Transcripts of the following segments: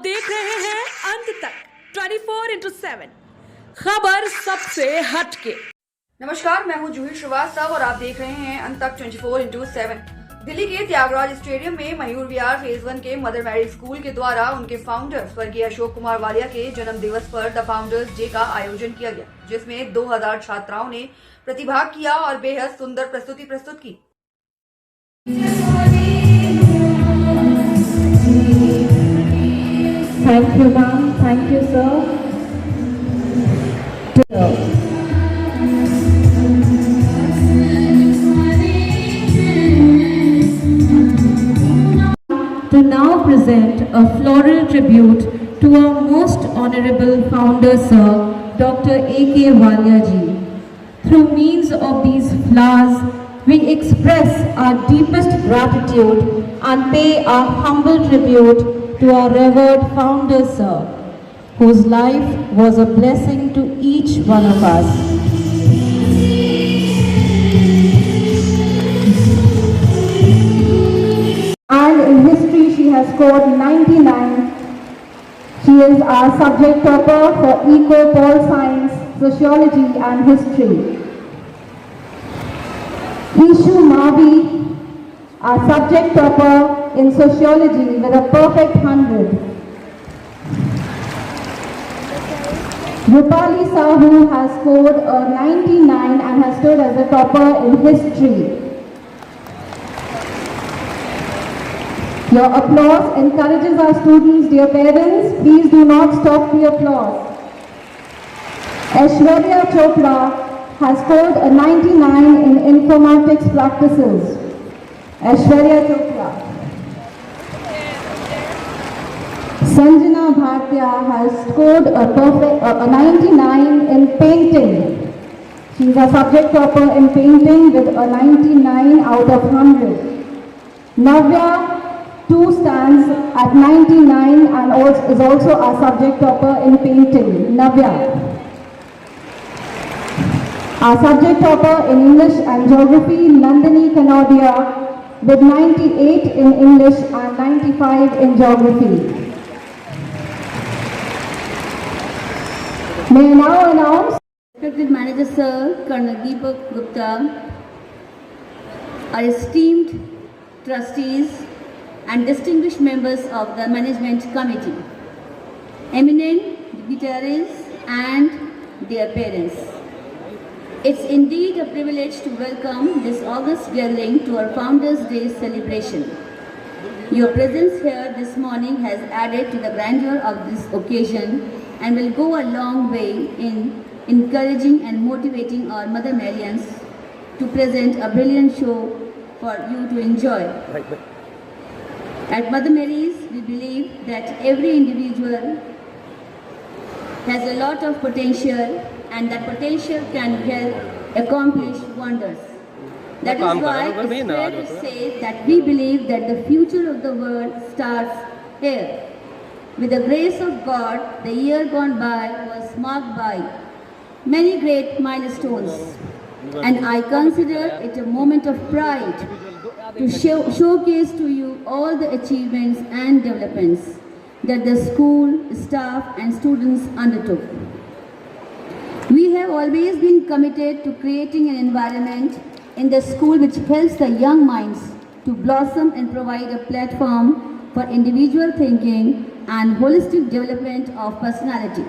देख रहे हैं अंत तक 24/7 खबर सबसे हटके। नमस्कार, मैं हूं जूही श्रीवास्तव और आप देख रहे हैं अंत तक 24/7। दिल्ली के त्यागराज स्टेडियम में मयूर विहार फेज 1 के मदर मैरी स्कूल के द्वारा उनके फाउंडर स्वर्गीय अशोक कुमार वालिया के जन्म दिवस पर द फाउंडर्स डे का आयोजन किया गया, जिसमें 2000 छात्राओं ने प्रतिभाग किया और बेहद सुंदर प्रस्तुति प्रस्तुत की। Thank you, ma'am. Thank you, sir. To now present a floral tribute to our most honorable founder, sir, Dr. A.K. Walia ji. Through means of these flowers, we express our deepest gratitude and pay our humble tribute to our revered founder, sir, whose life was a blessing to each one of us. And in history, she has scored 99. She is our subject topper for Eco, Pol Science, Sociology and History. Ishu Mavi, our subject topper in Sociology with a perfect 100. Rupali Sahu has scored a 99 and has stood as a topper in History. Your applause encourages our students. Dear parents, please do not stop the applause. Aishwarya Chopra has scored a 99 in informatics practices. Aishwarya Chopra. Sanjana Bhatia has scored a 99 in painting. She is a subject topper in painting with a 99 out of 100. Navya too stands at 99 and is also a subject topper in painting. Navya. Our subject topper in English and Geography, Nandini Kanodia, with 98 in English and 95 in Geography. May I now announce Respected Manager Sir Colonel Deepak Gupta, our esteemed trustees and distinguished members of the Management Committee, eminent dignitaries and dear parents. It's indeed a privilege to welcome this august gathering to our Founders' Day celebration. Your presence here this morning has added to the grandeur of this occasion and will go a long way in encouraging and motivating our Mother Marians to present a brilliant show for you to enjoy. At Mother Mary's, we believe that every individual has a lot of potential and that potential can help accomplish wonders. That is why it's fair to say that we believe that the future of the world starts here. With the grace of God, the year gone by was marked by many great milestones, and I consider it a moment of pride to showcase to you all the achievements and developments that the school, staff and students undertook. We have always been committed to creating an environment in the school which helps the young minds to blossom and provide a platform for individual thinking and holistic development of personality.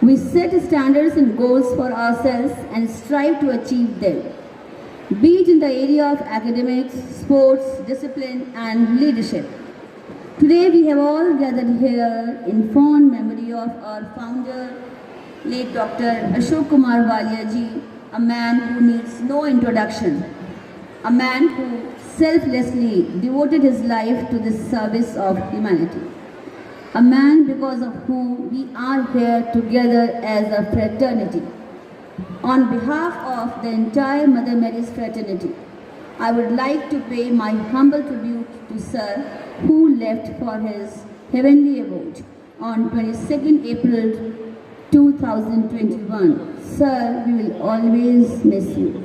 We set standards and goals for ourselves and strive to achieve them, be it in the area of academics, sports, discipline and leadership. Today we have all gathered here in fond memory of our founder, late Dr. Ashok Kumar Walia ji, a man who needs no introduction, a man who selflessly devoted his life to the service of humanity, a man because of whom we are here together as a fraternity. On behalf of the entire Mother Mary's fraternity, I would like to pay my humble tribute to Sir, who left for his heavenly abode on 22nd April 2021. Sir, we will always miss you.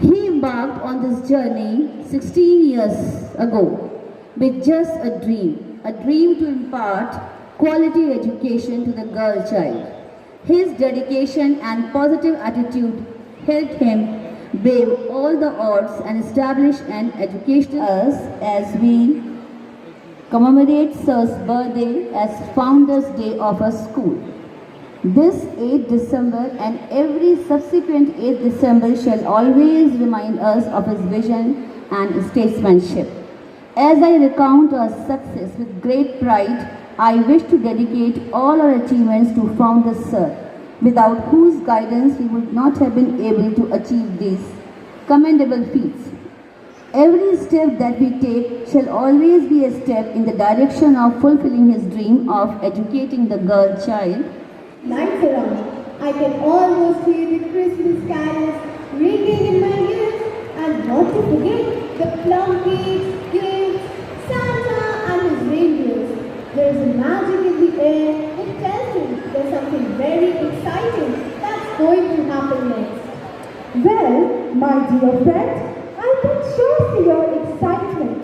He embarked on this journey 16 years ago with just a dream a dream to impart quality education to the girl child. His dedication and positive attitude helped him brave all the odds and establish an education us as we commemorate Sir's birthday as Founders Day of our school. This 8th December and every subsequent 8th December shall always remind us of his vision and statesmanship. As I recount our success with great pride, I wish to dedicate all our achievements to Founder Sir, without whose guidance we would not have been able to achieve these commendable feats. Every step that we take shall always be a step in the direction of fulfilling his dream of educating the girl child. Lights around, I can almost hear the Christmas carols ringing in my ears, and not to forget the plum cakes, gifts, Santa and his reindeers. There is a magic in the air. It tells me there's something very exciting that's going to happen next. Well, my dear friend, I can sure see your excitement.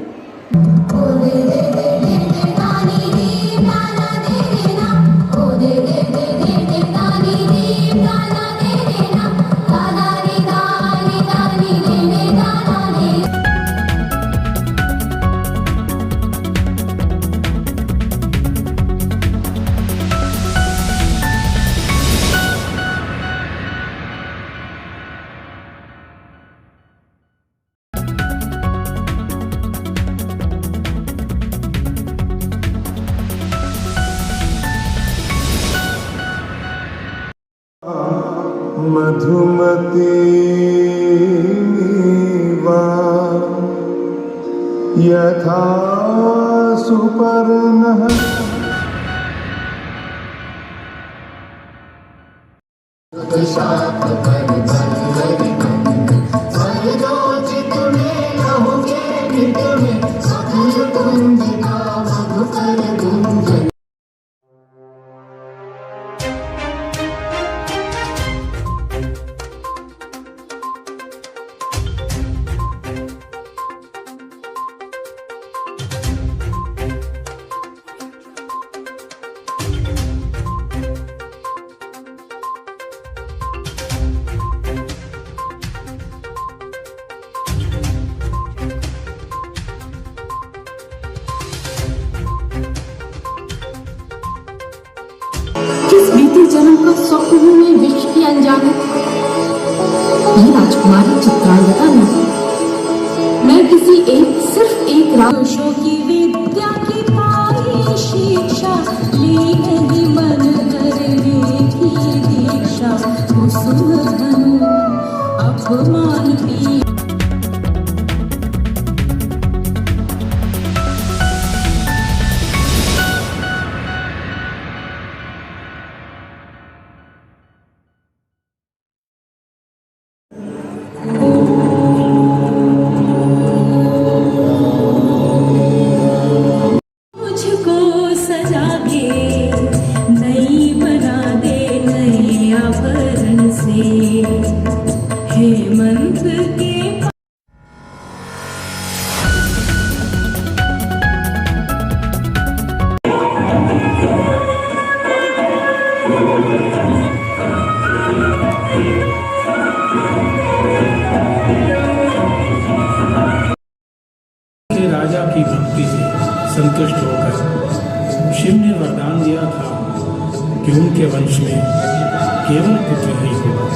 Madhumati वा यथा सुपर्णः किस बीते जन्म का स्वप्न हूँ मैं विश्व की अनजाने। ये राजकुमारी चित्रांगदा नहीं, मैं किसी सिर्फ एक राजों की विद्या की पाई शिक्षा ली नहीं मन करने की दीक्षा कुसुम धनु अपमान पी। हेमंत के राजा की भक्ति से संतुष्ट होकर शिव ने वरदान दिया था कि उनके वंश में केवल पुत्र ही होगा।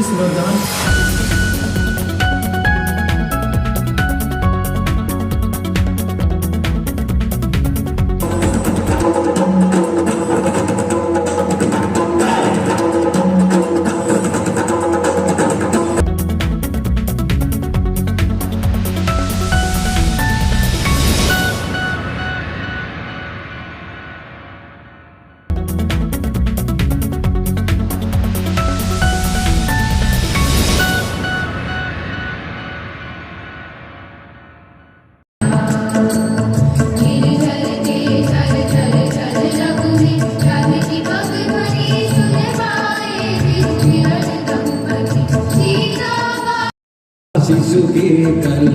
इस वरदान शिशु के कल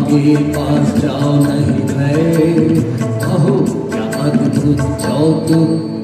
आगे पास जाओ नहीं गए, कहो क्या अद्भुत चौतुक।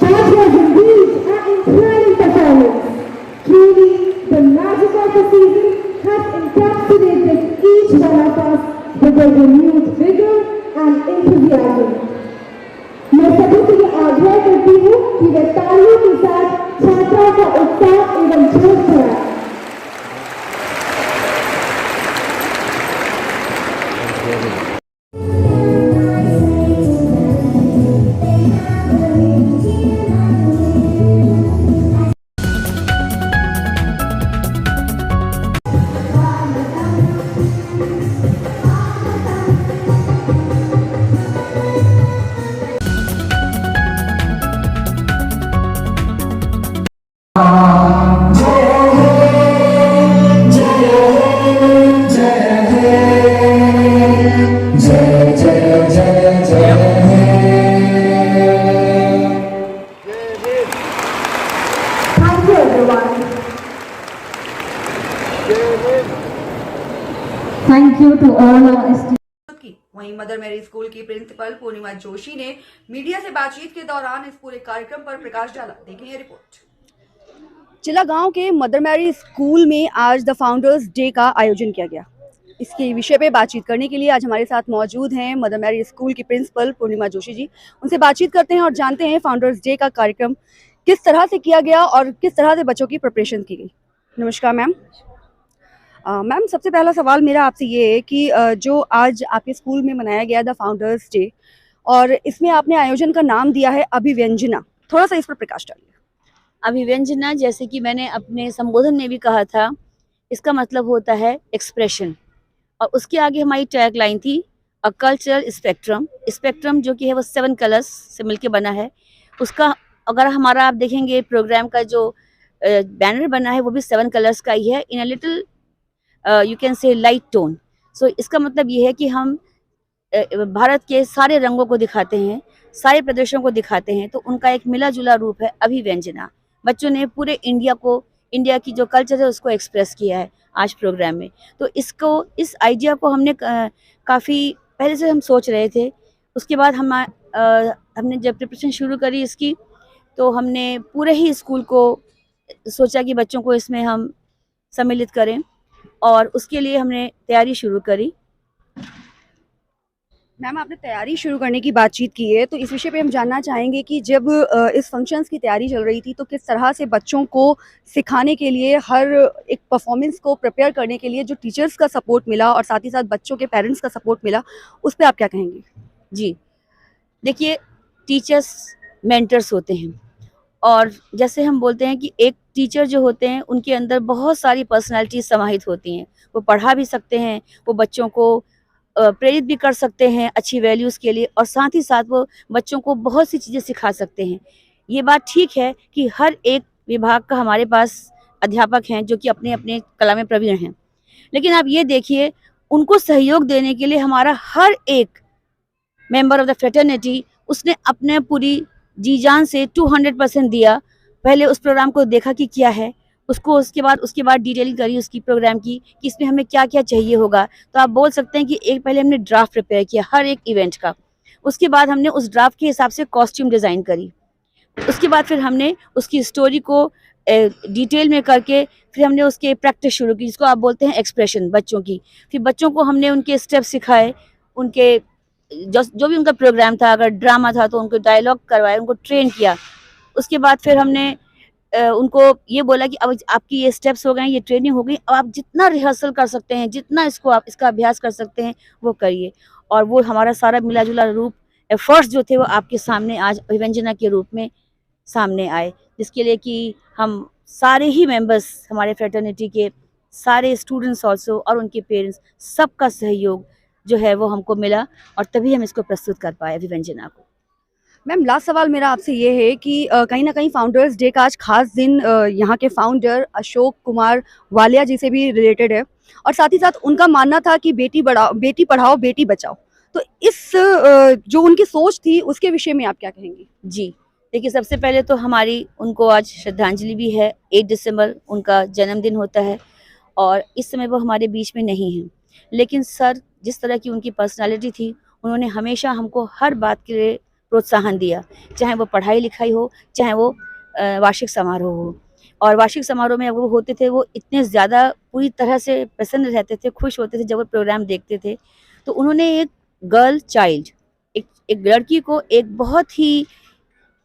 That was indeed an incredible performance. Truly, the magic of the season has encapsulated each one of us with a renewed vigor and enthusiasm. मैं सभी से ये आग्रह करती हूँ कि वे तालियों के साथ छात्राओं का उत्साह एवं जोश बढ़ाएं। Thank you everyone. Thank you to all our students. की वहीं मदर मैरी स्कूल की प्रिंसिपल पूर्णिमा जोशी ने मीडिया से बातचीत के दौरान इस पूरे कार्यक्रम पर प्रकाश डाला। देखें ये रिपोर्ट। चिला गांव के मदर मैरी स्कूल में आज द फाउंडर्स डे का आयोजन किया गया। इसके विषय पे बातचीत करने के लिए आज हमारे साथ मौजूद हैं मदर मैरी स्कूल की प्रिंसिपल पूर्णिमा जोशी जी। उनसे बातचीत करते हैं और जानते हैं फाउंडर्स डे का कार्यक्रम किस तरह से किया गया और किस तरह से बच्चों की प्रिपरेशन की गई। नमस्कार मैम। मैम, सबसे पहला सवाल मेरा आपसे ये है कि जो आज आपके स्कूल में मनाया गया द फाउंडर्स डे और इसमें आपने आयोजन का नाम दिया है अभिव्यंजना, थोड़ा सा इस पर प्रकाश डालिए। अभिव्यंजना, जैसे कि मैंने अपने संबोधन में भी कहा था, इसका मतलब होता है एक्सप्रेशन। और उसके आगे हमारी टैग लाइन थी अ कल्चरल स्पेक्ट्रम। स्पेक्ट्रम जो कि है वो 7 कलर्स से मिलके बना है। उसका अगर हमारा आप देखेंगे प्रोग्राम का जो बैनर बना है वो भी 7 कलर्स का ही है, in a little you can say light tone. So इसका मतलब ये है कि हम भारत के सारे रंगों को दिखाते हैं, सारे प्रदेशों को दिखाते हैं, तो उनका एक मिला जुला रूप है अभिव्यंजना। बच्चों ने पूरे इंडिया की जो कल्चर है उसको एक्सप्रेस किया है आज प्रोग्राम में। तो इस आइडिया को हमने काफ़ी पहले से हम सोच रहे थे। उसके बाद हमने जब प्रिपरेशन शुरू करी इसकी, तो हमने पूरे ही स्कूल को सोचा कि बच्चों को इसमें हम सम्मिलित करें और उसके लिए हमने तैयारी शुरू करी। मैम, आपने तैयारी शुरू करने की बातचीत की है, तो इस विषय पे हम जानना चाहेंगे कि जब इस फंक्शंस की तैयारी चल रही थी तो किस तरह से बच्चों को सिखाने के लिए, हर एक परफॉर्मेंस को प्रिपेयर करने के लिए जो टीचर्स का सपोर्ट मिला और साथ ही साथ बच्चों के पेरेंट्स का सपोर्ट मिला, उस पर आप क्या कहेंगे? जी देखिए, टीचर्स मेंटर्स होते हैं और जैसे हम बोलते हैं कि एक टीचर जो होते हैं उनके अंदर बहुत सारी पर्सनालिटीज समाहित होती हैं। वो पढ़ा भी सकते हैं, वो बच्चों को प्रेरित भी कर सकते हैं अच्छी वैल्यूज़ के लिए, और साथ ही साथ वो बच्चों को बहुत सी चीज़ें सिखा सकते हैं। ये बात ठीक है कि हर एक विभाग का हमारे पास अध्यापक हैं जो कि अपने अपने कला में प्रवीण हैं, लेकिन आप ये देखिए उनको सहयोग देने के लिए हमारा हर एक मेंबर ऑफ द फ्रेटर्निटी उसने अपने पूरी जी जान से 200% दिया। पहले उस प्रोग्राम को देखा कि क्या है, उसके बाद डिटेलिंग करी उसकी प्रोग्राम की कि इसमें हमें क्या क्या चाहिए होगा। तो आप बोल सकते हैं कि एक पहले हमने ड्राफ्ट प्रिपेयर किया हर एक इवेंट का, उसके बाद हमने उस ड्राफ्ट के हिसाब से कॉस्ट्यूम डिज़ाइन करी, उसके बाद फिर हमने उसकी स्टोरी को डिटेल में करके फिर हमने उसके प्रैक्टिस शुरू की, जिसको आप बोलते हैं एक्सप्रेशन बच्चों की। फिर बच्चों को हमने उनके स्टेप सिखाए, उनके जो भी उनका प्रोग्राम था, अगर ड्रामा था तो उनको डायलॉग करवाए, उनको ट्रेन किया। उसके बाद फिर हमने उनको ये बोला कि अब आपकी ये स्टेप्स हो गए, ये ट्रेनिंग हो गई, अब आप जितना रिहर्सल कर सकते हैं, जितना इसको आप इसका अभ्यास कर सकते हैं वो करिए। और वो हमारा सारा मिला-जुला रूप एफर्ट्स जो थे वो आपके सामने आज अभिव्यंजना के रूप में सामने आए, जिसके लिए कि हम सारे ही मेंबर्स हमारे फ्रेटर्निटी के सारे स्टूडेंट्स ऑल्सो और उनके पेरेंट्स सबका सहयोग जो है वो हमको मिला और तभी हम इसको प्रस्तुत कर पाए अभिव्यंजना को। मैम लास्ट सवाल मेरा आपसे ये है कि कहीं ना कहीं फाउंडर्स डे का आज खास दिन यहाँ के फाउंडर अशोक कुमार वालिया जी से भी रिलेटेड है और साथ ही साथ उनका मानना था कि बेटी पढ़ाओ बेटी बचाओ, तो इस जो उनकी सोच थी उसके विषय में आप क्या कहेंगी? जी, देखिए सबसे पहले तो हमारी उनको आज श्रद्धांजलि भी है। 8 दिसंबर उनका जन्मदिन होता है और इस समय वो हमारे बीच में नहीं हैं, लेकिन सर जिस तरह की उनकी पर्सनालिटी थी, उन्होंने हमेशा हमको हर बात के लिए प्रोत्साहन दिया, चाहे वो पढ़ाई लिखाई हो, चाहे वो वार्षिक समारोह हो। और वार्षिक समारोह में वो होते थे, वो इतने ज़्यादा पूरी तरह से प्रसन्न रहते थे, खुश होते थे जब वो प्रोग्राम देखते थे। तो उन्होंने एक गर्ल चाइल्ड, एक लड़की को एक बहुत ही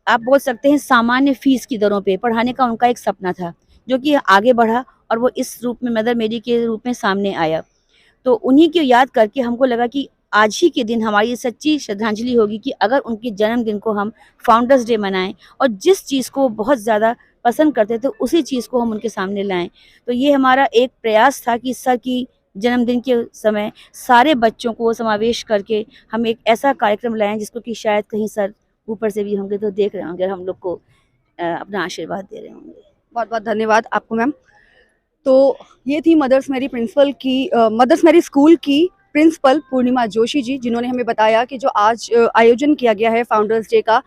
आप बोल सकते हैं सामान्य फीस की दरों पे पढ़ाने का उनका एक सपना था, जो कि आगे बढ़ा और वो इस रूप में मदर मेरी के रूप में सामने आया। तो उन्हीं की याद करके हमको लगा कि आज ही के दिन हमारी सच्ची श्रद्धांजलि होगी कि अगर उनके जन्मदिन को हम फाउंडर्स डे मनाएं और जिस चीज़ को वो बहुत ज़्यादा पसंद करते थे उसी चीज़ को हम उनके सामने लाएं। तो ये हमारा एक प्रयास था कि सर की जन्मदिन के समय सारे बच्चों को समावेश करके हम एक ऐसा कार्यक्रम लाएं जिसको कि शायद कहीं सर ऊपर से भी होंगे तो देख रहे होंगे, हम लोग को अपना आशीर्वाद दे रहे होंगे। बहुत बहुत धन्यवाद आपको मैम। तो ये थी मदर्स मैरी स्कूल की प्रिंसिपल पूर्णिमा जोशी जी, जिन्होंने हमें बताया कि जो आज आयोजन किया गया है फाउंडर्स डे का,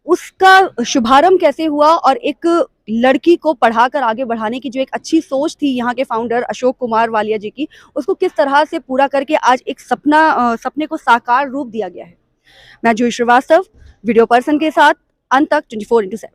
उसका शुभारंभ कैसे हुआ और एक लड़की को पढ़ाकर आगे बढ़ाने की जो एक अच्छी सोच थी यहाँ के फाउंडर अशोक कुमार वालिया जी की, उसको किस तरह से पूरा करके आज एक सपने को साकार रूप दिया गया है। मैं जूही श्रीवास्तव वीडियो पर्सन के साथ अंत तक 24/7।